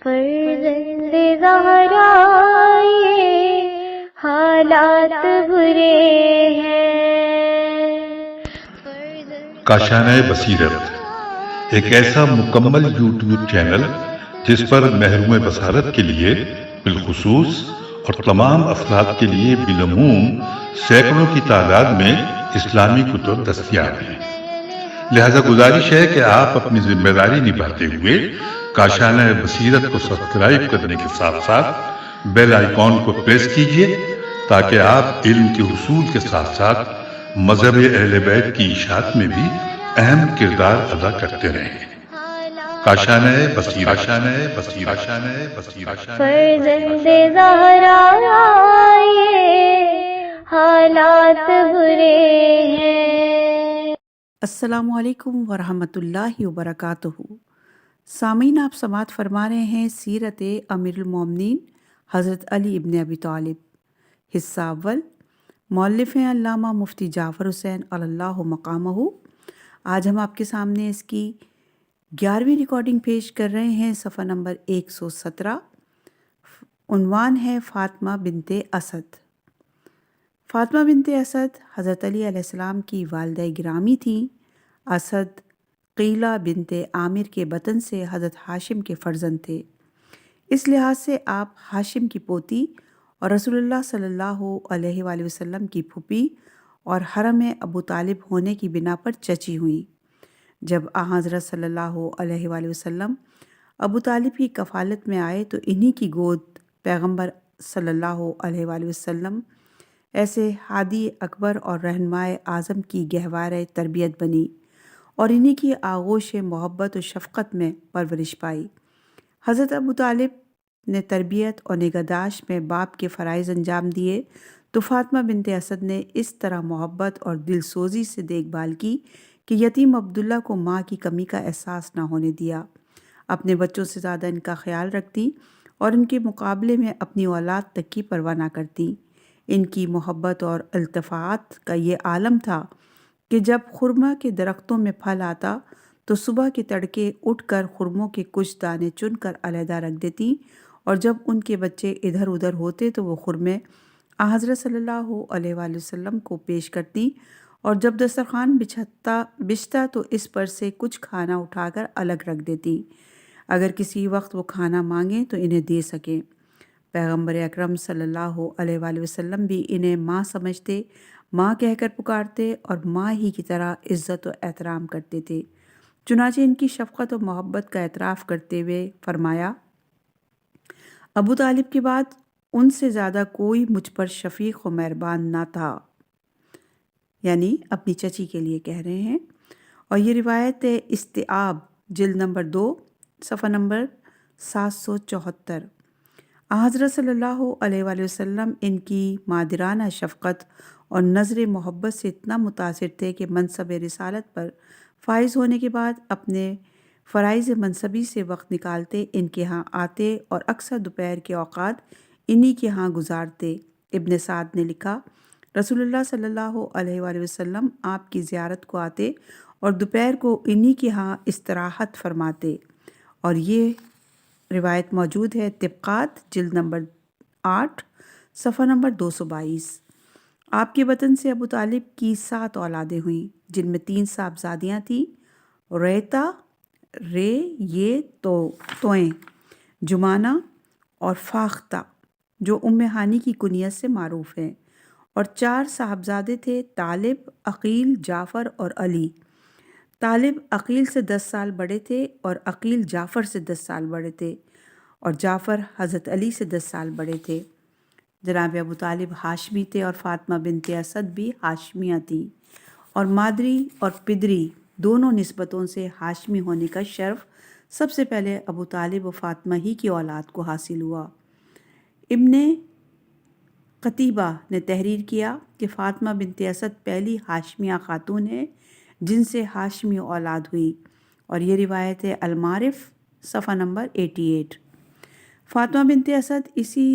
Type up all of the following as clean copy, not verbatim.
فرزند زہرا یہ حالات برے ہیں۔ کاشانۂ بصیرت ایک ایسا مکمل یوٹیوب چینل جس پر محروم بصارت کے لیے بالخصوص اور تمام افراد کے لیے بالعموم سینکڑوں کی تعداد میں اسلامی کتب دستیاب ہیں۔ لہذا گزارش ہے کہ آپ اپنی ذمہ داری نبھاتے ہوئے کاشانۂ بصیرت کو سبسکرائب کرنے کے ساتھ ساتھ بیل آئیکن کو پریس کیجیے تاکہ آپ علم کے حصول کے ساتھ ساتھ مذہب اہل بیت کی اشاعت میں بھی اہم کردار ادا کرتے رہیں۔ کاشانۂ بصیرت، کاشانۂ بصیرت، کاشانۂ بصیرت۔ فرزند زہرا یہ حالات برے ہیں۔ السلام علیکم ورحمۃ اللہ وبرکاتہ۔ سامعین، آپ سماعت فرما رہے ہیں سیرت امیر المومنین حضرت علی ابن ابی طالب، حصہ اول۔ مؤلف ہیں علامہ مفتی جعفر حسین اللہ مقامہ۔ آج ہم آپ کے سامنے اس کی 11ویں ریکارڈنگ پیش کر رہے ہیں، صفحہ نمبر 117۔ عنوان ہے فاطمہ بنت اسد۔ فاطمہ بنت اسد حضرت علی علیہ السلام کی والدہ گرامی تھیں۔ اسد قیلہ بنت عامر کے بطن سے حضرت ہاشم کے فرزند تھے۔ اس لحاظ سے آپ ہاشم کی پوتی اور رسول اللہ صلی اللہ علیہ وآلہ وسلم کی پھوپھی اور حرم ابو طالب ہونے کی بنا پر چچی ہوئیں۔ جب حضرت صلی اللہ علیہ وآلہ وسلم ابو طالب کی کفالت میں آئے تو انہی کی گود پیغمبر صلی اللہ علیہ وآلہ وسلم ایسے ہادی اکبر اور رہنمائے اعظم کی گہوارہ تربیت بنی اور انہی کی آغوش محبت و شفقت میں پرورش پائی۔ حضرت ابو طالب نے تربیت اور نگہداشت میں باپ کے فرائض انجام دیے تو فاطمہ بنت اسد نے اس طرح محبت اور دل سوزی سے دیکھ بھال کی کہ یتیم عبداللہ کو ماں کی کمی کا احساس نہ ہونے دیا۔ اپنے بچوں سے زیادہ ان کا خیال رکھتی اور ان کے مقابلے میں اپنی اولاد تک کی پرواہ نہ کرتی۔ ان کی محبت اور التفات کا یہ عالم تھا کہ جب خرما کے درختوں میں پھل آتا تو صبح کے تڑکے اٹھ کر خرموں کے کچھ دانے چن کر علیحدہ رکھ دیتی، اور جب ان کے بچے ادھر ادھر ہوتے تو وہ خرمے حضرت صلی اللہ علیہ وآلہ وسلم کو پیش کرتی، اور جب دسترخوان بچھتا تو اس پر سے کچھ کھانا اٹھا کر الگ رکھ دیتی، اگر کسی وقت وہ کھانا مانگیں تو انہیں دے سکیں۔ پیغمبر اکرم صلی اللہ علیہ وآلہ وسلم بھی انہیں ماں سمجھتے، ماں کہہ کر پکارتے اور ماں ہی کی طرح عزت و احترام کرتے تھے۔ چنانچہ ان کی شفقت و محبت کا اعتراف کرتے ہوئے فرمایا، ابو طالب کے بعد ان سے زیادہ کوئی مجھ پر شفیق و مہربان نہ تھا، یعنی اپنی چچی کے لیے کہہ رہے ہیں۔ اور یہ روایت استیعاب جلد نمبر 2 صفحہ نمبر 774۔ حضرت صلی اللہ علیہ وآلہ وسلم ان کی مادرانہ شفقت اور نظر محبت سے اتنا متاثر تھے کہ منصب رسالت پر فائز ہونے کے بعد اپنے فرائض منصبی سے وقت نکالتے ان کے ہاں آتے اور اکثر دوپہر کے اوقات انہی کے ہاں گزارتے۔ ابن سعد نے لکھا، رسول اللہ صلی اللہ علیہ وآلہ وسلم آپ کی زیارت کو آتے اور دوپہر کو انہی کے ہاں استراحت فرماتے۔ اور یہ روایت موجود ہے طبقات جلد نمبر 8 صفحہ نمبر 222۔ آپ کے وطن سے ابو طالب کی 7 اولادیں ہوئیں، جن میں 3 صاحبزادیاں تھیں، ریتا، یہ توئیں، جمانہ اور فاختہ، جو ام ہانی کی کنیت سے معروف ہیں، اور 4 صاحبزادے تھے، طالب، عقیل، جعفر اور علی۔ طالب عقیل سے 10 سال بڑے تھے اور عقیل جعفر سے 10 سال بڑے تھے، اور جعفر حضرت علی سے 10 سال بڑے تھے۔ جناب ابو طالب ہاشمی تھے اور فاطمہ بنت اسد بھی ہاشمیہ تھیں، اور مادری اور پدری دونوں نسبتوں سے ہاشمی ہونے کا شرف سب سے پہلے ابو طالب و فاطمہ ہی کی اولاد کو حاصل ہوا۔ ابن قتیبہ نے تحریر کیا کہ فاطمہ بنت اسد پہلی ہاشمیہ خاتون ہیں جن سے ہاشمی اولاد ہوئی، اور یہ روایت ہے المعارف صفحہ نمبر 88۔ فاطمہ بنت اسد اسی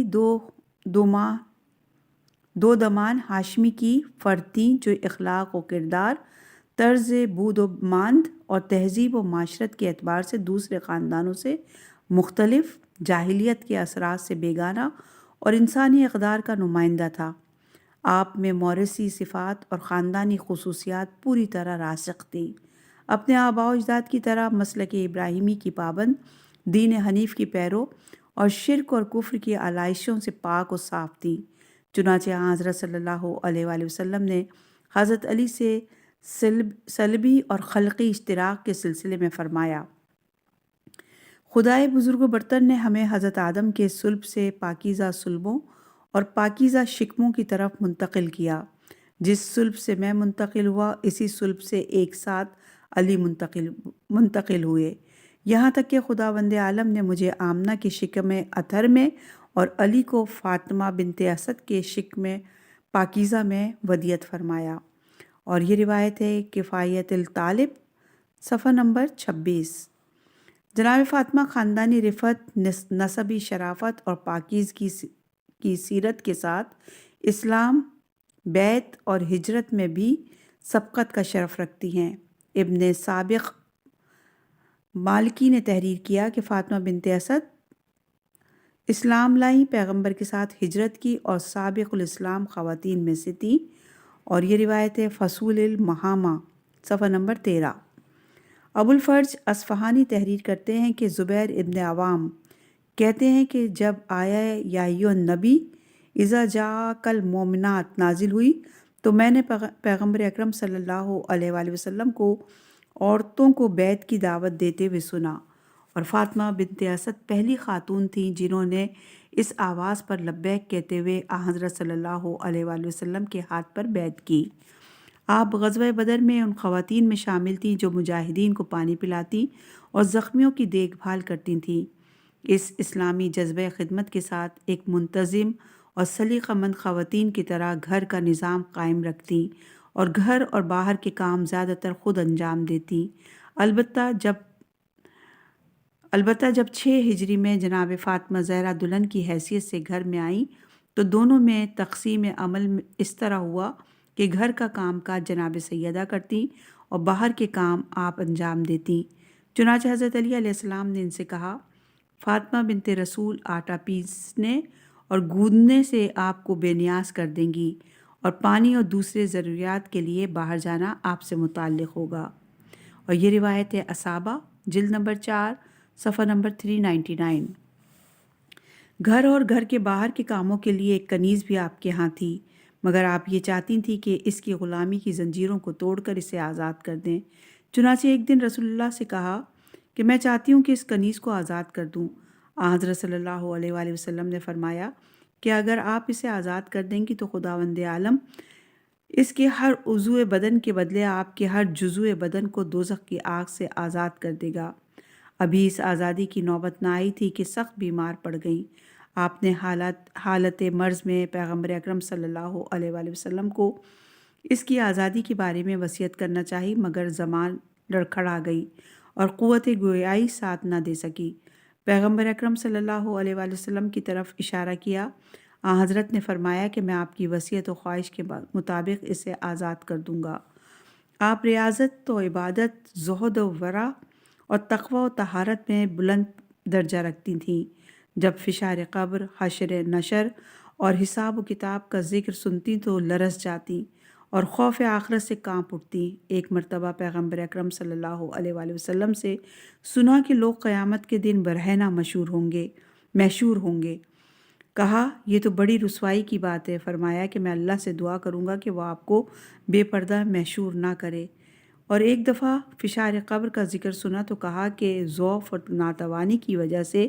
دو دمان ہاشمی کی فرد تھیں جو اخلاق و کردار، طرز بود و ماند اور تہذیب و معاشرت کے اعتبار سے دوسرے خاندانوں سے مختلف، جاہلیت کے اثرات سے بیگانہ اور انسانی اقدار کا نمائندہ تھا۔ آپ میں موروثی صفات اور خاندانی خصوصیات پوری طرح راسخ تھیں۔ اپنے آباء و اجداد کی طرح مسلک ابراہیمی کی پابند، دین حنیف کی پیرو اور شرک اور کفر کی علائشوں سے پاک و صاف تھیں۔ چنانچہ حضرت صلی اللہ علیہ وآلہ وسلم نے حضرت علی سے صلبی اور خلقی اشتراک کے سلسلے میں فرمایا: خدائے بزرگ و برتر نے ہمیں حضرت آدم کے صلب سے پاکیزہ صلبوں اور پاکیزہ شکموں کی طرف منتقل کیا۔ جس صلب سے میں منتقل ہوا، اسی صلب سے ایک ساتھ علی منتقل ہوئے، یہاں تک کہ خداوند عالم نے مجھے آمنہ کے شکم اطہر میں اور علی کو فاطمہ بنت اسد کے شکم پاکیزہ میں ودیعت فرمایا۔ اور یہ روایت ہے کفایت الطالب، صفحہ نمبر 26۔ جناب فاطمہ خاندانی رفعت، نسبی شرافت اور پاکیزگی کی سیرت کے ساتھ اسلام، بیعت اور ہجرت میں بھی سبقت کا شرف رکھتی ہیں۔ ابن سابق مالکی نے تحریر کیا کہ فاطمہ بنت اسد اسلام لائیں، پیغمبر کے ساتھ ہجرت کی اور سابق الاسلام خواتین میں سے تھیں، اور یہ روایت ہے فصول المحامہ، صفحہ نمبر 13۔ ابو الفرج اصفہانی تحریر کرتے ہیں کہ زبیر ابن عوام کہتے ہیں کہ جب آیہ یا ایھا النبی اذا جاءک المؤمنات نازل ہوئی تو میں نے پیغمبر اکرم صلی اللہ علیہ وآلہ وسلم کو عورتوں کو بیعت کی دعوت دیتے ہوئے سنا، اور فاطمہ بنت اسد پہلی خاتون تھیں جنہوں نے اس آواز پر لبیک کہتے ہوئے حضرت صلی اللہ علیہ وآلہ وسلم کے ہاتھ پر بیعت کی۔ آپ غزوہ بدر میں ان خواتین میں شامل تھیں جو مجاہدین کو پانی پلاتی اور زخمیوں کی دیکھ بھال کرتی تھیں۔ اس اسلامی جذبہ خدمت کے ساتھ ایک منتظم اور سلیقہ مند خواتین کی طرح گھر کا نظام قائم رکھتی اور گھر اور باہر کے کام زیادہ تر خود انجام دیتی۔ البتہ جب 6 ہجری میں جناب فاطمہ زہرا دلہن کی حیثیت سے گھر میں آئیں تو دونوں میں تقسیم عمل اس طرح ہوا کہ گھر کا کام کاج جناب سیدہ کرتی اور باہر کے کام آپ انجام دیتی۔ چنانچہ حضرت علی علیہ السلام نے ان سے کہا: فاطمہ بنت رسول آٹا پیسنے اور گوندنے سے آپ کو بے نیاز کر دیں گی، اور پانی اور دوسرے ضروریات کے لیے باہر جانا آپ سے متعلق ہوگا۔ اور یہ روایت ہے اصابہ، جلد نمبر 4، صفحہ نمبر 399۔ گھر اور گھر کے باہر کے کاموں کے لیے ایک کنیز بھی آپ کے ہاں تھی، مگر آپ یہ چاہتی تھیں کہ اس کی غلامی کی زنجیروں کو توڑ کر اسے آزاد کر دیں۔ چنانچہ ایک دن رسول اللہ سے کہا کہ میں چاہتی ہوں کہ اس کنیز کو آزاد کر دوں۔ حضرت صلی اللہ علیہ وآلہ وسلم نے فرمایا کہ اگر آپ اسے آزاد کر دیں گی تو خداوند عالم اس کے ہر عضو بدن کے بدلے آپ کے ہر جزو بدن کو دوزخ کی آگ سے آزاد کر دے گا۔ ابھی اس آزادی کی نوبت نہ آئی تھی کہ سخت بیمار پڑ گئیں۔ آپ نے حالت مرض میں پیغمبر اکرم صلی اللہ علیہ وآلہ وسلم کو اس کی آزادی کے بارے میں وصیت کرنا چاہی، مگر زبان لڑکھڑا گئی اور قوت گویائی ساتھ نہ دے سکی۔ پیغمبر اکرم صلی اللہ علیہ وآلہ وسلم کی طرف اشارہ کیا۔ حضرت نے فرمایا کہ میں آپ کی وصیت و خواہش کے مطابق اسے آزاد کر دوں گا۔ آپ ریاضت و عبادت، زہد و ورع اور تقوی و طہارت میں بلند درجہ رکھتی تھیں۔ جب فشار قبر، حشر نشر اور حساب و کتاب کا ذکر سنتی تو لرز جاتی اور خوف آخرت سے کانپ اٹھتی۔ ایک مرتبہ پیغمبر اکرم صلی اللہ علیہ وآلہ وسلم سے سنا کہ لوگ قیامت کے دن برہنہ محشور ہوں گے۔ کہا یہ تو بڑی رسوائی کی بات ہے۔ فرمایا کہ میں اللہ سے دعا کروں گا کہ وہ آپ کو بے پردہ محشور نہ کرے۔ اور ایک دفعہ فشار قبر کا ذکر سنا تو کہا کہ ضعف اور ناتوانی کی وجہ سے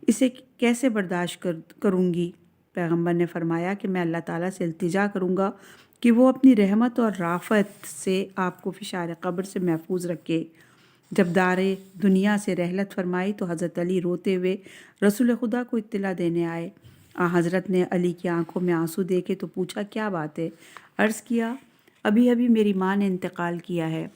اسے کیسے برداشت کروں گی۔ پیغمبر نے فرمایا کہ میں اللہ تعالیٰ سے التجا کروں گا کہ وہ اپنی رحمت اور رافت سے آپ کو فشار قبر سے محفوظ رکھے۔ جب دار دنیا سے رحلت فرمائی تو حضرت علی روتے ہوئے رسول خدا کو اطلاع دینے آئے۔ حضرت نے علی کی آنکھوں میں آنسو دیکھے تو پوچھا کیا بات ہے؟ عرض کیا ابھی میری ماں نے انتقال کیا ہے۔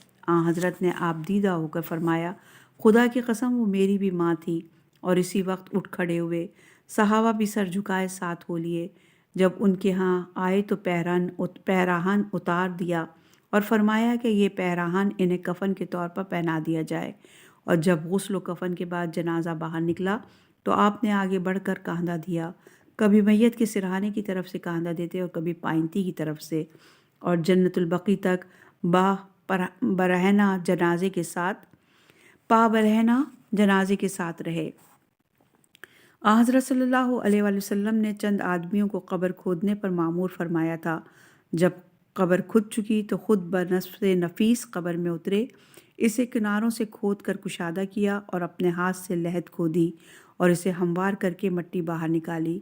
حضرت نے آپ دیدہ ہو کر فرمایا خدا کی قسم وہ میری بھی ماں تھی، اور اسی وقت اٹھ کھڑے ہوئے۔ صحابہ بھی سر جھکائے ساتھ ہو لیے۔ جب ان کے ہاں آئے تو پیراہن اتار دیا اور فرمایا کہ یہ پیراہن انہیں کفن کے طور پر پہنا دیا جائے۔ اور جب غسل و کفن کے بعد جنازہ باہر نکلا تو آپ نے آگے بڑھ کر کاندھا دیا، کبھی میت کے سرہانے کی طرف سے کاندھا دیتے اور کبھی پائنتی کی طرف سے، اور جنت البقیع تک برہنہ جنازے کے ساتھ رہے۔ حضرت صلی اللہ علیہ وآلہ وسلم نے چند آدمیوں کو قبر کھودنے پر مامور فرمایا تھا۔ جب قبر کھد چکی تو خود بنفس نفیس قبر میں اترے، اسے کناروں سے کھود کر کشادہ کیا اور اپنے ہاتھ سے لحد کھودی اور اسے ہموار کر کے مٹی باہر نکالی۔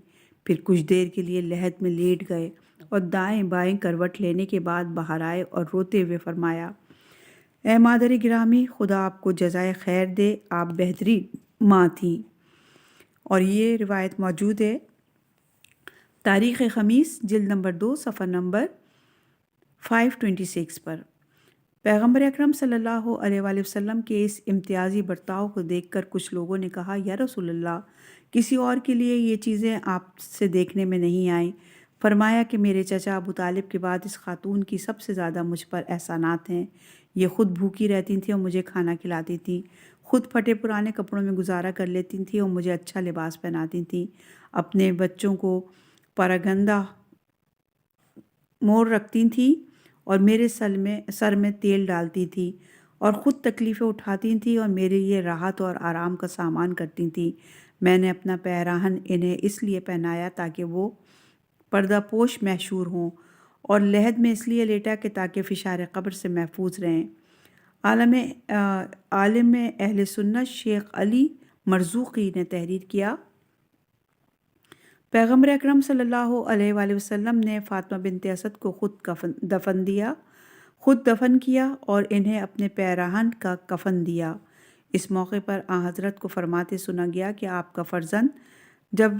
پھر کچھ دیر کے لیے لحد میں لیٹ گئے اور دائیں بائیں کروٹ لینے کے بعد باہر آئے اور روتے ہوئے فرمایا: اے مادر گرامی، خدا آپ کو جزائے خیر دے، آپ بہترین ماں تھیں۔ اور یہ روایت موجود ہے تاریخ خمیس جلد نمبر 2 صفحہ نمبر 526 پر۔ پیغمبر اکرم صلی اللہ علیہ وآلہ وسلم کے اس امتیازی برتاؤ کو دیکھ کر کچھ لوگوں نے کہا: یا رسول اللہ، کسی اور کے لیے یہ چیزیں آپ سے دیکھنے میں نہیں آئیں۔ فرمایا کہ میرے چچا ابو طالب کے بعد اس خاتون کی سب سے زیادہ مجھ پر احسانات ہیں۔ یہ خود بھوکی رہتی تھیں اور مجھے کھانا کھلاتی تھیں، خود پھٹے پرانے کپڑوں میں گزارا کر لیتی تھیں اور مجھے اچھا لباس پہناتی تھیں، اپنے بچوں کو پراگندہ مور رکھتی تھیں اور میرے سر میں تیل ڈالتی تھیں اور خود تکلیفیں اٹھاتی تھیں اور میرے لیے راحت اور آرام کا سامان کرتی تھیں۔ میں نے اپنا پیراہن انہیں اس لیے پہنایا تاکہ وہ پردہ پوش محشور ہوں، اور لحد میں اس لیے لیٹا کہ تاکہ فشار قبر سے محفوظ رہیں۔ عالم اہل سنت شیخ علی مرزوقی نے تحریر کیا: پیغمبر اکرم صلی اللہ علیہ وآلہ وسلم نے فاطمہ بنت اسد کو خود دفن کیا اور انہیں اپنے پیراہن کا کفن دیا۔ اس موقع پر حضرت کو فرماتے سنا گیا کہ آپ کا فرزند، جب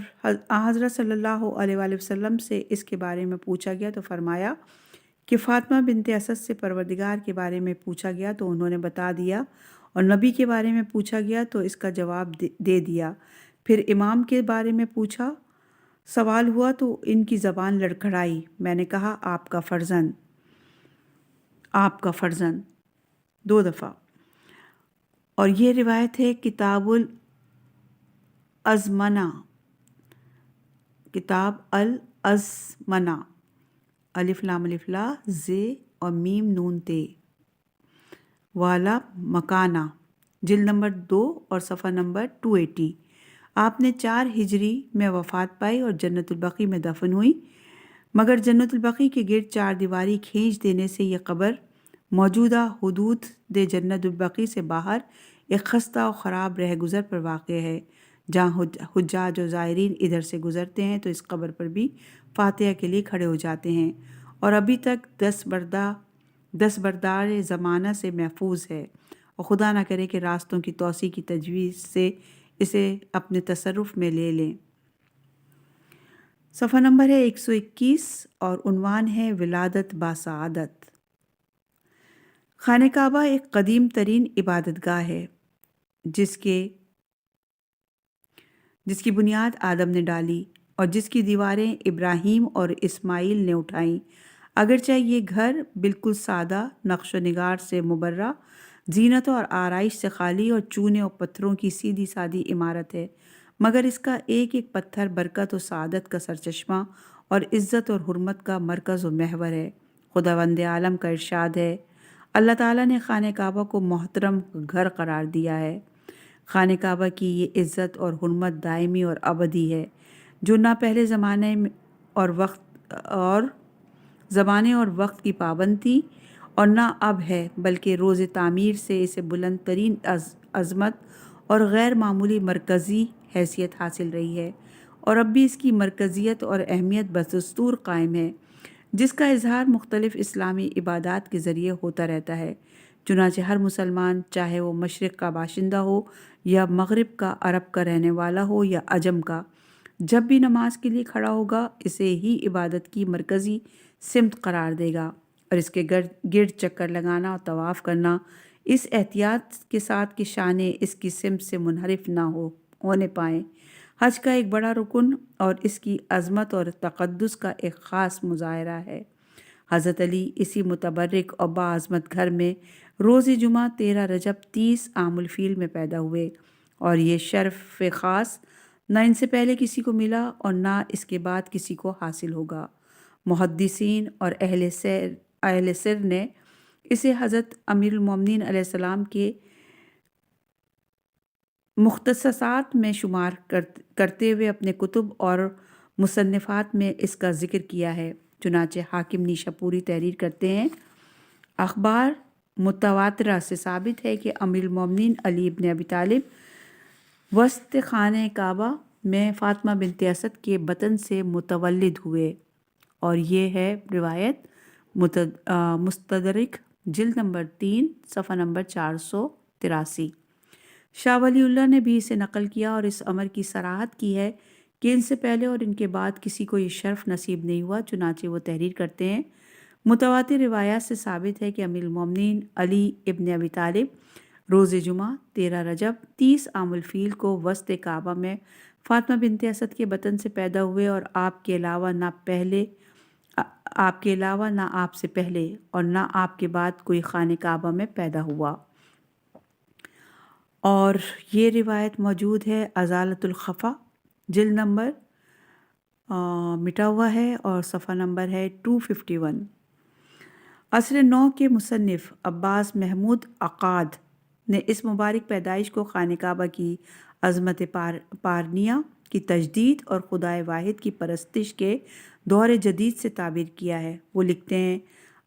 حضرت صلی اللہ علیہ وآلہ وسلم سے اس کے بارے میں پوچھا گیا تو فرمایا کہ فاطمہ بنت اسد سے پروردگار کے بارے میں پوچھا گیا تو انہوں نے بتا دیا، اور نبی کے بارے میں پوچھا گیا تو اس کا جواب دے دیا، پھر امام کے بارے میں سوال ہوا تو ان کی زبان لڑکھڑائی۔ میں نے کہا آپ کا فرزند 2 دفعہ۔ اور یہ روایت ہے کتاب الازمنہ الف لام الف لا ز اور میم نون تے والا مکانہ جلد نمبر 2 اور صفحہ نمبر 280۔ آپ نے 4 ہجری میں وفات پائی اور جنت البقیع میں دفن ہوئی، مگر جنت البقیع کے گرد 4 دیواری کھینچ دینے سے یہ قبر موجودہ حدود جنت البقیع سے باہر ایک خستہ و خراب رہ گزر پر واقع ہے، جہاں حجاج و زائرین ادھر سے گزرتے ہیں تو اس قبر پر بھی فاتحہ کے لیے کھڑے ہو جاتے ہیں، اور ابھی تک دستبردار زمانہ سے محفوظ ہے، اور خدا نہ کرے کہ راستوں کی توسیع کی تجویز سے اسے اپنے تصرف میں لے لیں۔ صفحہ نمبر ہے 121 اور عنوان ہے ولادت باسعادت۔ خانہ کعبہ ایک قدیم ترین عبادت گاہ ہے جس کی بنیاد آدم نے ڈالی اور جس کی دیواریں ابراہیم اور اسماعیل نے اٹھائیں۔ اگرچہ یہ گھر بالکل سادہ، نقش و نگار سے مبرہ، زینت اور آرائش سے خالی اور چونے اور پتھروں کی سیدھی سادی عمارت ہے، مگر اس کا ایک ایک پتھر برکت و سعادت کا سرچشمہ اور عزت اور حرمت کا مرکز و محور ہے۔ خداوند عالم کا ارشاد ہے: اللہ تعالیٰ نے خانہ کعبہ کو محترم گھر قرار دیا ہے۔ خانہ کعبہ کی یہ عزت اور حرمت دائمی اور ابدی ہے، جو نہ پہلے زمانے اور وقت کی پابند تھی اور نہ اب ہے، بلکہ روز تعمیر سے اسے بلند ترین عظمت اور غیر معمولی مرکزی حیثیت حاصل رہی ہے، اور اب بھی اس کی مرکزیت اور اہمیت بدستور قائم ہے، جس کا اظہار مختلف اسلامی عبادات کے ذریعے ہوتا رہتا ہے۔ چنانچہ ہر مسلمان، چاہے وہ مشرق کا باشندہ ہو یا مغرب کا، عرب کا رہنے والا ہو یا عجم کا، جب بھی نماز کے لیے کھڑا ہوگا اسے ہی عبادت کی مرکزی سمت قرار دے گا، اور اس کے گرد چکر لگانا اور طواف کرنا اس احتیاط کے ساتھ کہ شانیں اس کی سمت سے منحرف نہ ہونے پائیں۔ حج کا ایک بڑا رکن اور اس کی عظمت اور تقدس کا ایک خاص مظاہرہ ہے۔ حضرت علی اسی متبرک اور باعظمت گھر میں روز جمعہ 13 رجب 30 عام الفیل میں پیدا ہوئے، اور یہ شرف خاص نہ ان سے پہلے کسی کو ملا اور نہ اس کے بعد کسی کو حاصل ہوگا۔ محدثین اور اہل سر نے اسے حضرت امیر المومنین علیہ السلام کے مختصات میں شمار کرتے ہوئے اپنے کتب اور مصنفات میں اس کا ذکر کیا ہے۔ چنانچہ حاکم نیشاپوری تحریر کرتے ہیں، اخبار متواترہ سے ثابت ہے کہ امیر المومنین علی ابن ابی طالب وسط خانہ کعبہ میں فاطمہ بنت اسد کے بطن سے متولد ہوئے، اور یہ ہے روایت مستدرک جلد نمبر 3 صفحہ نمبر 483۔ شاہ ولی اللہ نے بھی اسے نقل کیا اور اس امر کی صراحت کی ہے کہ ان سے پہلے اور ان کے بعد کسی کو یہ شرف نصیب نہیں ہوا۔ چنانچہ وہ تحریر کرتے ہیں، متواتر روایات سے ثابت ہے کہ امیر المومنین علی ابن ابی طالب روز جمعہ 13 رجب 30 عام الفیل کو وسط کعبہ میں فاطمہ بنت اسد کے بطن سے پیدا ہوئے، اور آپ کے علاوہ نہ آپ سے پہلے اور نہ آپ کے بعد کوئی خانہ کعبہ میں پیدا ہوا۔ اور یہ روایت موجود ہے ازالۃ الخفا جلد نمبر مٹا ہوا ہے اور صفحہ نمبر ہے 251۔ عصر نو کے مصنف عباس محمود عقاد نے اس مبارک پیدائش کو خانہ کعبہ کی عظمت پارنیہ کی تجدید اور خدائے واحد کی پرستش کے دور جدید سے تعبیر کیا ہے۔ وہ لکھتے ہیں،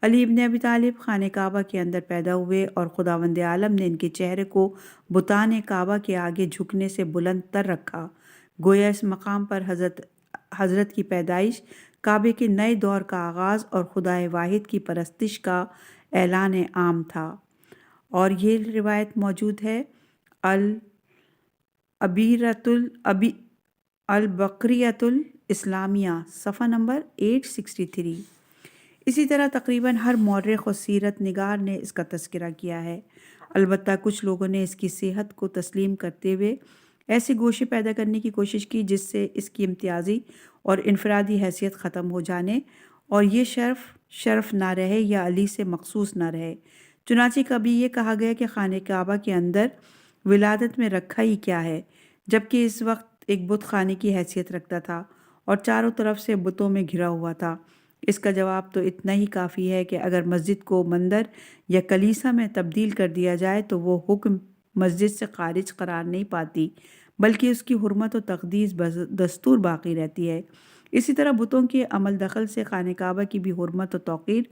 علی ابن ابی طالب خانہ کعبہ کے اندر پیدا ہوئے اور خداوند عالم نے ان کے چہرے کو بتان کعبہ کے آگے جھکنے سے بلند تر رکھا، گویا اس مقام پر حضرت کی پیدائش کعبے کے نئے دور کا آغاز اور خدائے واحد کی پرستش کا اعلان عام تھا۔ اور یہ روایت موجود ہے البقریۃ الاسلامیہ صفحہ نمبر 863۔ اسی طرح تقریباً ہر مورخ و سیرت نگار نے اس کا تذکرہ کیا ہے، البتہ کچھ لوگوں نے اس کی صحت کو تسلیم کرتے ہوئے ایسے گوشے پیدا کرنے کی کوشش کی جس سے اس کی امتیازی اور انفرادی حیثیت ختم ہو جانے اور یہ شرف نہ رہے یا علی سے مخصوص نہ رہے۔ چنانچہ کبھی یہ کہا گیا کہ خانہ کعبہ کے اندر ولادت میں رکھا ہی کیا ہے، جبکہ اس وقت ایک بت خانے کی حیثیت رکھتا تھا اور چاروں طرف سے بتوں میں گھرا ہوا تھا۔ اس کا جواب تو اتنا ہی کافی ہے کہ اگر مسجد کو مندر یا کلیسا میں تبدیل کر دیا جائے تو وہ حکم مسجد سے خارج قرار نہیں پاتی، بلکہ اس کی حرمت و تقدیس دستور باقی رہتی ہے۔ اسی طرح بتوں کے عمل دخل سے خانہ کعبہ کی بھی حرمت و توقیر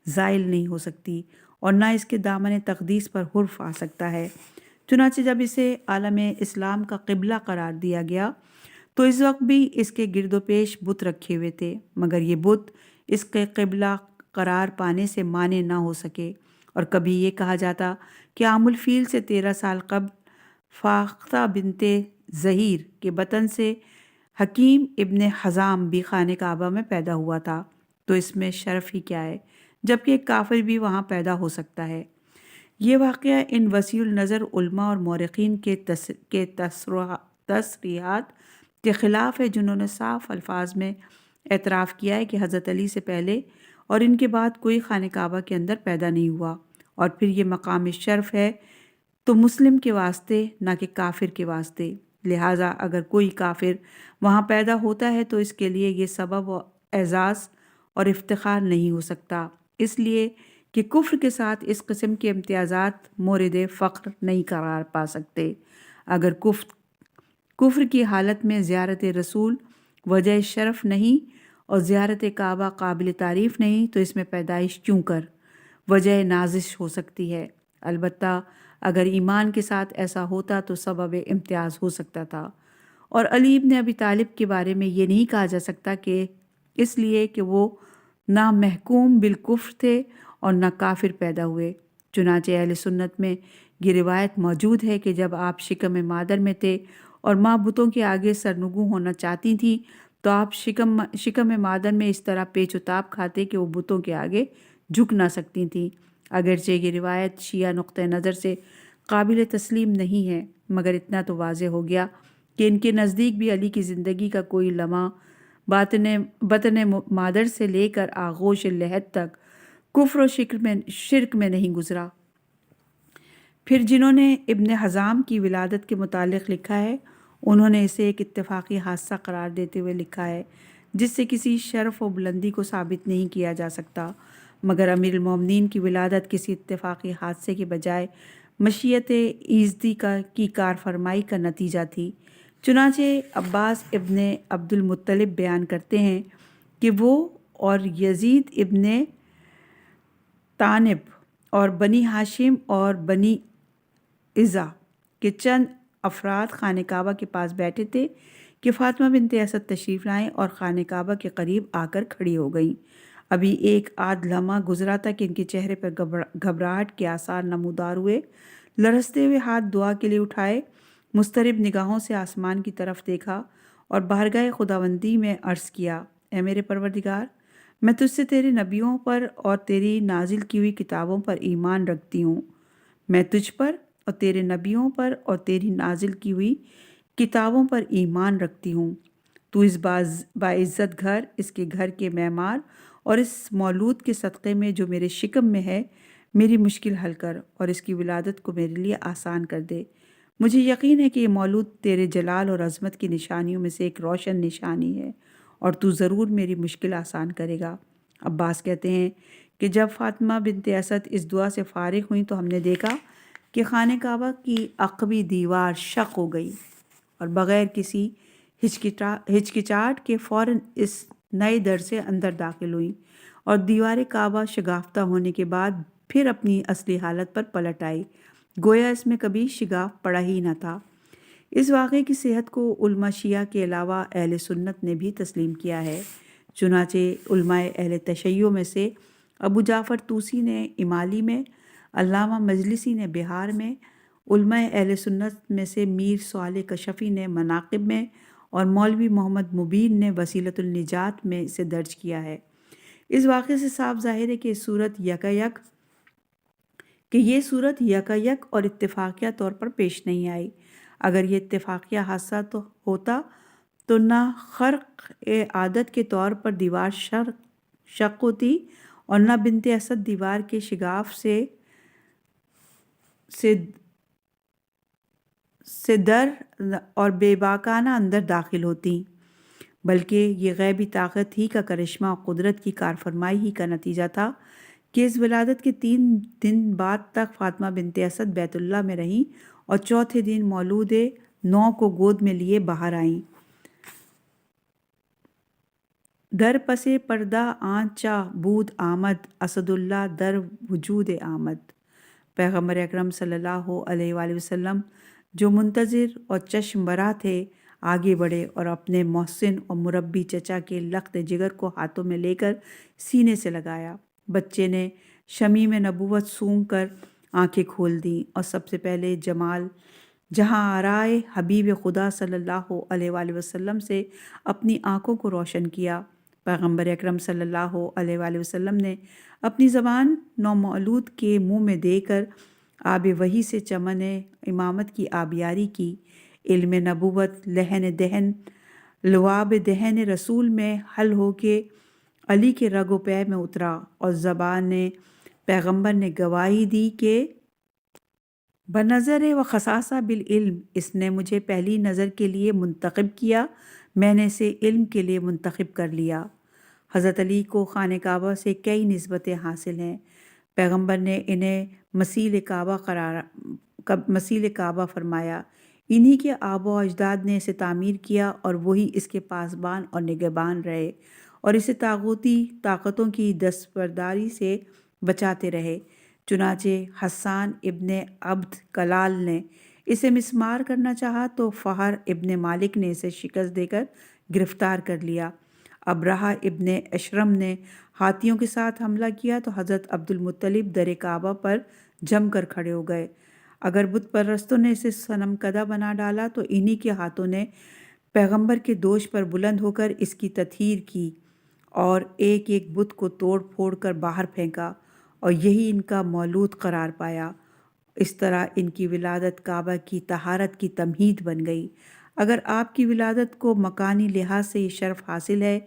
زائل نہیں ہو سکتی اور نہ اس کے دامن تقدیس پر حرف آ سکتا ہے۔ چنانچہ جب اسے عالم اسلام کا قبلہ قرار دیا گیا تو اس وقت بھی اس کے گرد و پیش بت رکھے ہوئے تھے، مگر یہ بت اس کے قبلہ قرار پانے سے مانع نہ ہو سکے، اور کبھی یہ کہا جاتا کہ عام الفیل سے 13 سال قبل فاختہ بنت زہیر کے بطن سے حکیم ابن حزام بھی خانہ کعبہ میں پیدا ہوا تھا، تو اس میں شرف ہی کیا ہے، جبکہ ایک کافر بھی وہاں پیدا ہو سکتا ہے۔ یہ واقعہ ان وسیع النظر علماء اور مورخین کے تصریحات کے خلاف ہے جنہوں نے صاف الفاظ میں اعتراف کیا ہے کہ حضرت علی سے پہلے اور ان کے بعد کوئی خانہ کعبہ کے اندر پیدا نہیں ہوا، اور پھر یہ مقام شرف ہے تو مسلم کے واسطے نہ کہ کافر کے واسطے، لہٰذا اگر کوئی کافر وہاں پیدا ہوتا ہے تو اس کے لیے یہ سبب و اعزاز اور افتخار نہیں ہو سکتا، اس لیے کہ کفر کے ساتھ اس قسم کے امتیازات مورد فخر نہیں قرار پا سکتے۔ اگر کفر کی حالت میں زیارت رسول وجہ شرف نہیں اور زیارت کعبہ قابل تعریف نہیں تو اس میں پیدائش کیوں کر وجہ نازش ہو سکتی ہے؟ البتہ اگر ایمان کے ساتھ ایسا ہوتا تو سبب امتیاز ہو سکتا تھا، اور علی ابن ابی طالب کے بارے میں یہ نہیں کہا جا سکتا کہ اس لیے کہ وہ نہ محکوم بالکفر تھے اور نہ کافر پیدا ہوئے۔ چنانچہ اہل سنت میں یہ روایت موجود ہے کہ جب آپ شکم مادر میں تھے اور ماں بتوں کے آگے سرنگوں ہونا چاہتی تھیں تو آپ شکم مادر میں اس طرح پیچ و تاب کھاتے کہ وہ بتوں کے آگے جھک نہ سکتی تھیں۔ اگرچہ یہ روایت شیعہ نقطہ نظر سے قابل تسلیم نہیں ہے، مگر اتنا تو واضح ہو گیا کہ ان کے نزدیک بھی علی کی زندگی کا کوئی لمحہ بطن مادر سے لے کر آغوش لحد تک کفر و شرک میں نہیں گزرا۔ پھر جنہوں نے ابن حزام کی ولادت کے متعلق لکھا ہے انہوں نے اسے ایک اتفاقی حادثہ قرار دیتے ہوئے لکھا ہے جس سے کسی شرف و بلندی کو ثابت نہیں کیا جا سکتا، مگر امیر المومنین کی ولادت کسی اتفاقی حادثے کے بجائے مشیت ایزدی کی کار فرمائی کا نتیجہ تھی۔ چنانچہ عباس ابن عبد المطلب بیان کرتے ہیں کہ وہ اور یزید ابن طانب اور بنی ہاشم اور بنی عزا کے چند افراد خانہ کعبہ کے پاس بیٹھے تھے کہ فاطمہ بنت اسد تشریف لائیں اور خانہ کعبہ کے قریب آ کر کھڑی ہو گئیں۔ ابھی ایک آدھ لمحہ گزرا تھا کہ ان کے چہرے پر گھبراہٹ کے آثار نمودار ہوئے۔ لرزتے ہوئے ہاتھ دعا کے لیے اٹھائے، مضطرب نگاہوں سے آسمان کی طرف دیکھا اور بارگاہ خداوندی میں عرض کیا، اے میرے پروردگار، میں تجھ سے تیرے نبیوں پر اور تیری نازل کی ہوئی کتابوں پر ایمان رکھتی ہوں۔ میں تجھ پر اور تیرے نبیوں پر اور تیری نازل کی ہوئی کتابوں پر ایمان رکھتی ہوں۔ تو اس باعزت گھر، اس کے گھر کے معمار اور اس مولود کے صدقے میں جو میرے شکم میں ہے میری مشکل حل کر اور اس کی ولادت کو میرے لیے آسان کر دے۔ مجھے یقین ہے کہ یہ مولود تیرے جلال اور عظمت کی نشانیوں میں سے ایک روشن نشانی ہے اور تو ضرور میری مشکل آسان کرے گا۔ عباس کہتے ہیں کہ جب فاطمہ بنت اسد اس دعا سے فارغ ہوئیں تو ہم نے دیکھا کہ خانہ کعبہ کی عقبی دیوار شق ہو گئی اور بغیر کسی ہچکچاہٹ کے فوراً اس نئے در سے اندر داخل ہوئیں اور دیوار کعبہ شگافتہ ہونے کے بعد پھر اپنی اصلی حالت پر پلٹ آئی، گویا اس میں کبھی شگاف پڑا ہی نہ تھا۔ اس واقعے کی صحت کو علماء شیعہ کے علاوہ اہل سنت نے بھی تسلیم کیا ہے۔ چنانچہ علماء اہل تشیع میں سے ابو جعفر طوسی نے امالی میں، علامہ مجلسی نے بہار میں، علماء اہل سنت میں سے میر صالح کشفی نے مناقب میں اور مولوی محمد مبین نے وسیلۃ النجات میں اسے درج کیا ہے۔ اس واقعے سے صاف ظاہر ہے کہ یہ صورت یکا اور اتفاقیہ طور پر پیش نہیں آئی۔ اگر یہ اتفاقیہ حادثہ تو ہوتا تو نہ خرق عادت کے طور پر دیوار شق ہوتی اور نہ بنت اسد دیوار کے شگاف سے در اور بے باکانہ اندر داخل ہوتی، بلکہ یہ غیبی طاقت ہی کا کرشمہ اور قدرت کی کارفرمائی ہی کا نتیجہ تھا کہ اس ولادت کے 3 دن بعد تک فاطمہ بنت اسد بیت اللہ میں رہیں اور چوتھے دن مولود نو کو گود میں لیے باہر آئیں۔ در پسے پردہ آنچا بود آمد، اسد اللہ در وجود آمد۔ پیغمبر اکرم صلی اللہ علیہ وآلہ وسلم جو منتظر اور چشم برا تھے آگے بڑھے اور اپنے محسن اور مربی چچا کے لخت جگر کو ہاتھوں میں لے کر سینے سے لگایا۔ بچے نے شمیم نبوت سونگھ کر آنکھیں کھول دیں اور سب سے پہلے جہاں آرائے حبیب خدا صلی اللہ علیہ وآلہ وسلم سے اپنی آنکھوں کو روشن کیا۔ پیغمبر اکرم صلی اللہ علیہ وآلہ وسلم نے اپنی زبان نومولود کے منہ میں دے کر آب وحی سے چمن امامت کی آبیاری کی۔ علم نبوت لہن دہن لعاب دہن رسول میں حل ہو کے علی کے رگ و پے میں اترا اور زبان پیغمبر نے گواہی دی کہ بنظر و خصاصہ بالعلم، اس نے مجھے پہلی نظر کے لیے منتخب کیا، میں نے اسے علم کے لیے منتخب کر لیا۔ حضرت علی کو خانہ کعبہ سے کئی نسبتیں حاصل ہیں۔ پیغمبر نے انہیں مسیل کعبہ فرمایا، انہی کے آبا و اجداد نے اسے تعمیر کیا اور وہی اس کے پاسبان اور نگہبان رہے اور اسے طاغوتی طاقتوں کی دستبرداری سے بچاتے رہے۔ چنانچہ حسان ابن عبد کلال نے اسے مسمار کرنا چاہا تو فہر ابن مالک نے اسے شکست دے کر گرفتار کر لیا۔ ابرہہ ابن اشرم نے ہاتھیوں کے ساتھ حملہ کیا تو حضرت عبد المطلب در کعبہ پر جم کر کھڑے ہو گئے۔ اگر بت پرستوں نے اسے صنم کدہ بنا ڈالا تو انہی کے ہاتھوں نے پیغمبر کے دوش پر بلند ہو کر اس کی تطہیر کی اور ایک ایک بت کو توڑ پھوڑ کر باہر پھینکا اور یہی ان کا مولود قرار پایا۔ اس طرح ان کی ولادت کعبہ کی طہارت کی تمہید بن گئی۔ اگر آپ کی ولادت کو مکانی لحاظ سے یہ شرف حاصل ہے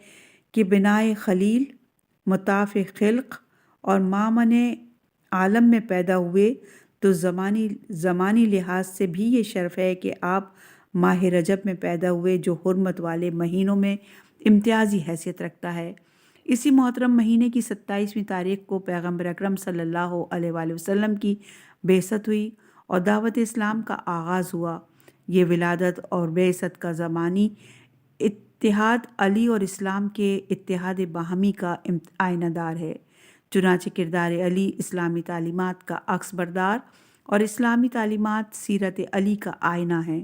کہ بنائے خلیل، مطاف خلق اور مامن عالم میں پیدا ہوئے، تو زمانی لحاظ سے بھی یہ شرف ہے کہ آپ ماہ رجب میں پیدا ہوئے جو حرمت والے مہینوں میں امتیازی حیثیت رکھتا ہے۔ اسی محترم مہینے کی 27ویں تاریخ کو پیغمبر اکرم صلی اللہ علیہ وآلہ وسلم کی بعثت ہوئی اور دعوت اسلام کا آغاز ہوا۔ یہ ولادت اور بعثت کا زمانی اتحاد علی اور اسلام کے اتحاد باہمی کا آئینہ دار ہے۔ چنانچہ کردار علی اسلامی تعلیمات کا عکس بردار اور اسلامی تعلیمات سیرت علی کا آئینہ ہیں۔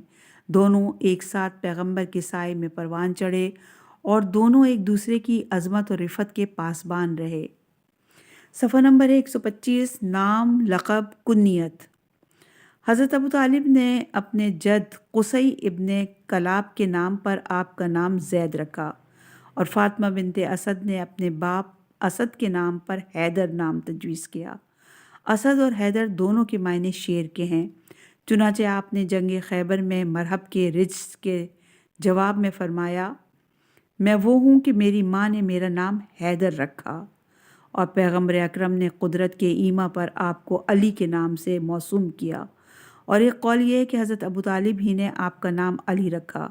دونوں ایک ساتھ پیغمبر کے سائے میں پروان چڑھے اور دونوں ایک دوسرے کی عظمت اور رفت کے پاسبان رہے۔ صفحہ نمبر 125 نام، لقب، کنیت۔ حضرت ابو طالب نے اپنے جد قصی ابن کلاب کے نام پر آپ کا نام زید رکھا اور فاطمہ بنت اسد نے اپنے باپ اسد کے نام پر حیدر نام تجویز کیا۔ اسد اور حیدر دونوں کے معنی شیر کے ہیں۔ چنانچہ آپ نے جنگ خیبر میں مرحب کے رجس کے جواب میں فرمایا، میں وہ ہوں کہ میری ماں نے میرا نام حیدر رکھا، اور پیغمبر اکرم نے قدرت کے ایما پر آپ کو علی کے نام سے موسوم کیا، اور ایک قول یہ ہے کہ حضرت ابو طالب ہی نے آپ کا نام علی رکھا،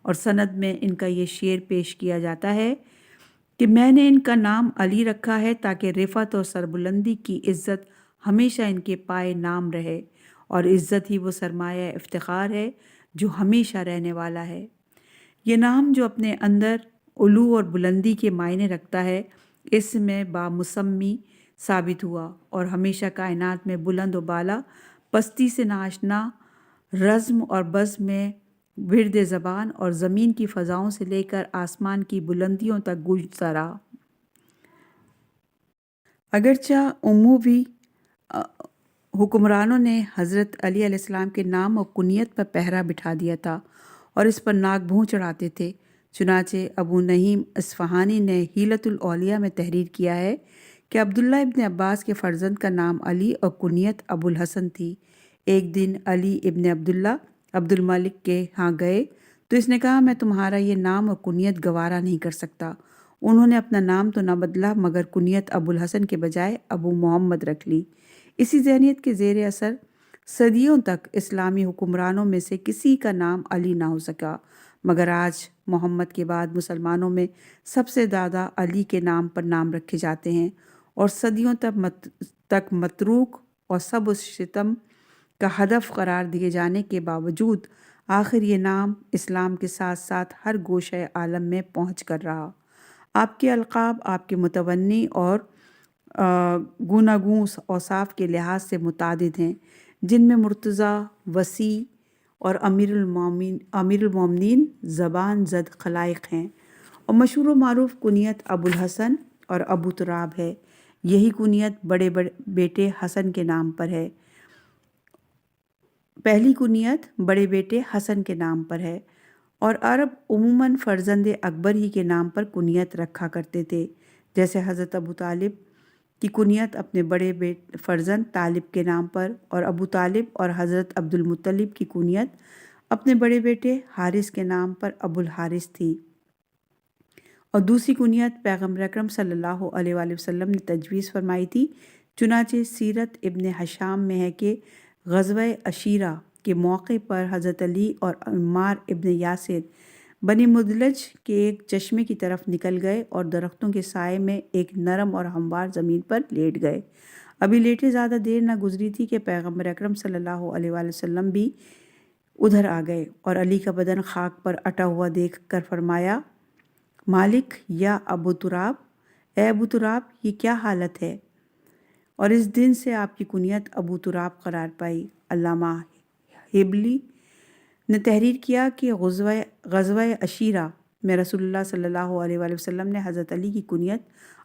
اور سند میں ان کا یہ شعر پیش کیا جاتا ہے کہ میں نے ان کا نام علی رکھا ہے تاکہ رفعت اور سربلندی کی عزت ہمیشہ ان کے پائے نام رہے، اور عزت ہی وہ سرمایہ افتخار ہے جو ہمیشہ رہنے والا ہے۔ یہ نام جو اپنے اندر علو اور بلندی کے معنی رکھتا ہے، اس میں بامسمی ثابت ہوا اور ہمیشہ کائنات میں بلند و بالا، پستی سے ناآشنا، رزم اور بزم میں ورد زبان اور زمین کی فضاؤں سے لے کر آسمان کی بلندیوں تک گونجتا رہا۔ اگرچہ عموی حکمرانوں نے حضرت علی علیہ السلام کے نام اور کنیت پر پہرا بٹھا دیا تھا اور اس پر ناک بھوں چڑھاتے تھے، چنانچہ ابو نعیم اصفہانی نے حیلۃ الاولیاء میں تحریر کیا ہے کہ عبداللہ ابن عباس کے فرزند کا نام علی اور کنیت ابو الحسن تھی۔ ایک دن علی ابن عبداللہ عبد الملک کے ہاں گئے تو اس نے کہا، میں تمہارا یہ نام اور کنیت گوارا نہیں کر سکتا۔ انہوں نے اپنا نام تو نہ بدلا مگر کنیت ابو الحسن کے بجائے ابو محمد رکھ لی۔ اسی ذہنیت کے زیر اثر صدیوں تک اسلامی حکمرانوں میں سے کسی کا نام علی نہ ہو سکا، مگر آج محمد کے بعد مسلمانوں میں سب سے زیادہ علی کے نام پر نام رکھے جاتے ہیں، اور صدیوں تک متروک اور سب و شتم کا ہدف قرار دیے جانے کے باوجود آخر یہ نام اسلام کے ساتھ ساتھ ہر گوشہ عالم میں پہنچ کر رہا۔ آپ کے القاب آپ کے متونی اور گوناگون اوصاف کے لحاظ سے متعدد ہیں، جن میں مرتضیٰ، وسیع اور امیر المومنین زبان زد خلائق ہیں، اور مشہور و معروف کنیت ابو الحسن اور ابو تراب ہے۔ یہی کنیت بڑے بیٹے حسن کے نام پر ہے۔ پہلی کنیت بڑے بیٹے حسن کے نام پر ہے، اور عرب عموماً فرزند اکبر ہی کے نام پر کنیت رکھا کرتے تھے، جیسے حضرت ابو طالب کی کنیت اپنے بڑے فرزند طالب کے نام پر، اور ابو طالب اور حضرت عبد المطلب کی کنیت اپنے بڑے بیٹے حارث کے نام پر ابو الحارث تھی، اور دوسری کنیت پیغمبر اکرم صلی اللہ علیہ وآلہ وسلم نے تجویز فرمائی تھی۔ چنانچہ سیرت ابن حشام میں ہے کہ غزوہ عشیرہ کے موقع پر حضرت علی اور عمار ابن یاسر بنی مدلج کے ایک چشمے کی طرف نکل گئے اور درختوں کے سائے میں ایک نرم اور ہموار زمین پر لیٹ گئے۔ ابھی لیٹے زیادہ دیر نہ گزری تھی کہ پیغمبر اکرم صلی اللہ علیہ وآلہ وسلم بھی ادھر آ گئے اور علی کا بدن خاک پر اٹا ہوا دیکھ کر فرمایا، مالک یا ابو تراب، اے ابو تراب، یہ کیا حالت ہے؟ اور اس دن سے آپ کی کنیت ابو تراب قرار پائی۔ علامہ ہبلی نے تحریر کیا کہ غزوہ عشیرہ میں رسول اللہ صلی اللہ علیہ وآلہ وسلم نے حضرت علی کی کنیت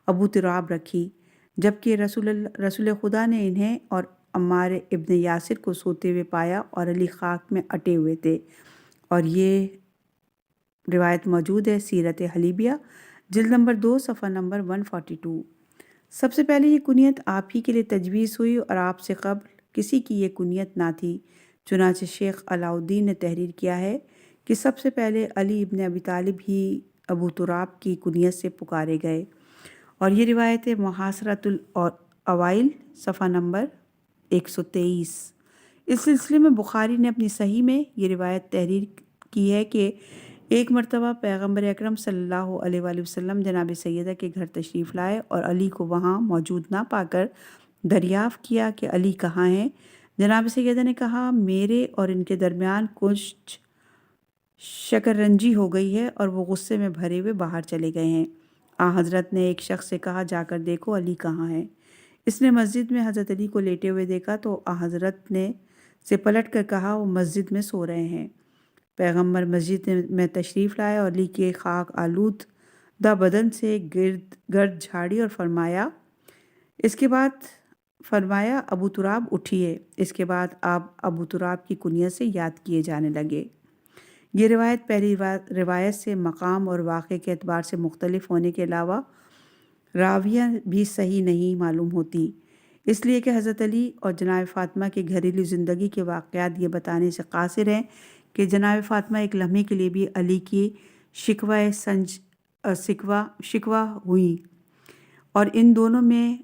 ابو تراب رکھی، جبکہ رسول خدا نے انہیں اور عمار ابن یاسر کو سوتے ہوئے پایا اور علی خاک میں اٹے ہوئے تھے، اور یہ روایت موجود ہے سیرت حلیبیہ جلد نمبر 2 صفحہ نمبر 142۔ سب سے پہلے یہ کنیت آپ ہی کے لیے تجویز ہوئی اور آپ سے قبل کسی کی یہ کنیت نہ تھی۔ چنانچہ شیخ علاء الدین نے تحریر کیا ہے کہ سب سے پہلے علی ابن ابی طالب ہی ابو تراب کی کنیت سے پکارے گئے، اور یہ روایت محاصرۃ الاوائل صفحہ نمبر 123۔ اس سلسلے میں بخاری نے اپنی صحیح میں یہ روایت تحریر کی ہے کہ ایک مرتبہ پیغمبر اکرم صلی اللہ علیہ وآلہ وسلم جناب سیدہ کے گھر تشریف لائے اور علی کو وہاں موجود نہ پا کر دریافت کیا کہ علی کہاں ہیں۔ جناب سیدہ نے کہا میرے اور ان کے درمیان کچھ شکررنجی ہو گئی ہے اور وہ غصے میں بھرے ہوئے باہر چلے گئے ہیں۔ حضرت نے ایک شخص سے کہا جا کر دیکھو علی کہاں ہے۔ اس نے مسجد میں حضرت علی کو لیٹے ہوئے دیکھا تو حضرت نے سے پلٹ کر کہا وہ مسجد میں سو رہے ہیں۔ پیغمبر مسجد میں تشریف لائے اور علی کے خاک آلودہ بدن سے گرد جھاڑی اور اس کے بعد فرمایا ابو تراب اٹھیے۔ اس کے بعد آپ ابو تراب کی کنیت سے یاد کیے جانے لگے۔ یہ روایت پہلی روایت سے مقام اور واقعے کے اعتبار سے مختلف ہونے کے علاوہ راویہ بھی صحیح نہیں معلوم ہوتی، اس لیے کہ حضرت علی اور جناب فاطمہ کی گھریلو زندگی کے واقعات یہ بتانے سے قاصر ہیں کہ جناب فاطمہ ایک لمحے کے لیے بھی علی کی شکوہ ہوئی اور ان دونوں میں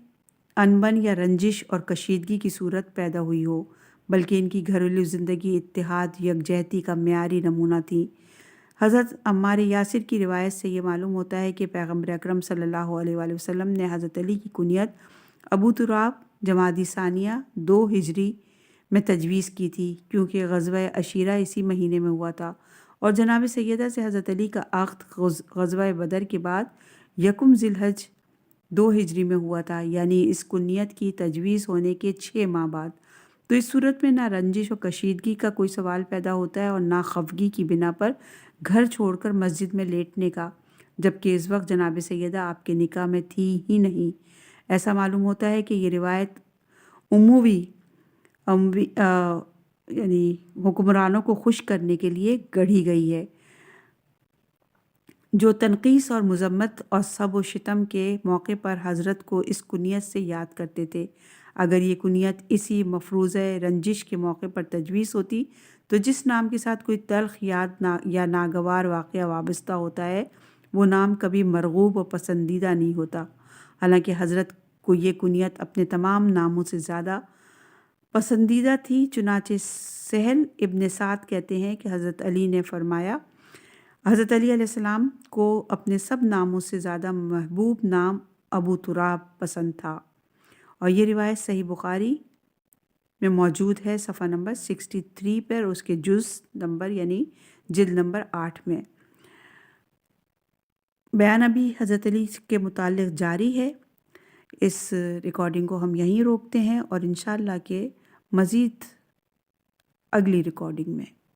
انبن یا رنجش اور کشیدگی کی صورت پیدا ہوئی ہو، بلکہ ان کی گھریلو زندگی اتحاد یکجہتی کا معیاری نمونہ تھی۔ حضرت عمار یاسر کی روایت سے یہ معلوم ہوتا ہے کہ پیغمبر اکرم صلی اللہ علیہ وآلہ وسلم نے حضرت علی کی کنیت ابو تراب جمادی ثانیہ 2 ہجری میں تجویز کی تھی، کیونکہ غزوہ عشیرہ اسی مہینے میں ہوا تھا اور جناب سیدہ سے حضرت علی کا عقد غزوہ بدر کے بعد 1 ذی الحج 2 ہجری میں ہوا تھا، یعنی اس کنیت کی تجویز ہونے کے 6 ماہ بعد۔ تو اس صورت میں نہ رنجش و کشیدگی کا کوئی سوال پیدا ہوتا ہے اور نہ خفگی کی بنا پر گھر چھوڑ کر مسجد میں لیٹنے کا، جبکہ اس وقت جناب سیدہ آپ کے نکاح میں تھی ہی نہیں۔ ایسا معلوم ہوتا ہے کہ یہ روایت عموی یعنی حکمرانوں کو خوش کرنے کے لیے گڑھی گئی ہے، جو تنقیص اور مذمت اور سب و شتم کے موقع پر حضرت کو اس کنیت سے یاد کرتے تھے۔ اگر یہ کنیت اسی مفروضہ رنجش کے موقع پر تجویز ہوتی تو جس نام کے ساتھ کوئی تلخ یاد یا ناگوار واقعہ وابستہ ہوتا ہے وہ نام کبھی مرغوب و پسندیدہ نہیں ہوتا۔ حالانکہ حضرت کو یہ کنیت اپنے تمام ناموں سے زیادہ پسندیدہ تھی، چنانچہ سہل ابن سعد کہتے ہیں کہ حضرت علی نے فرمایا حضرت علی علیہ السلام کو اپنے سب ناموں سے زیادہ محبوب نام ابو تراب پسند تھا، اور یہ روایت صحیح بخاری میں موجود ہے صفحہ نمبر 63 پر، اس کے جز نمبر یعنی جلد نمبر 8 میں۔ بیان ابھی حضرت علی کے متعلق جاری ہے۔ اس ریکارڈنگ کو ہم یہیں روکتے ہیں اور انشاءاللہ کہ مزید اگلی ریکارڈنگ میں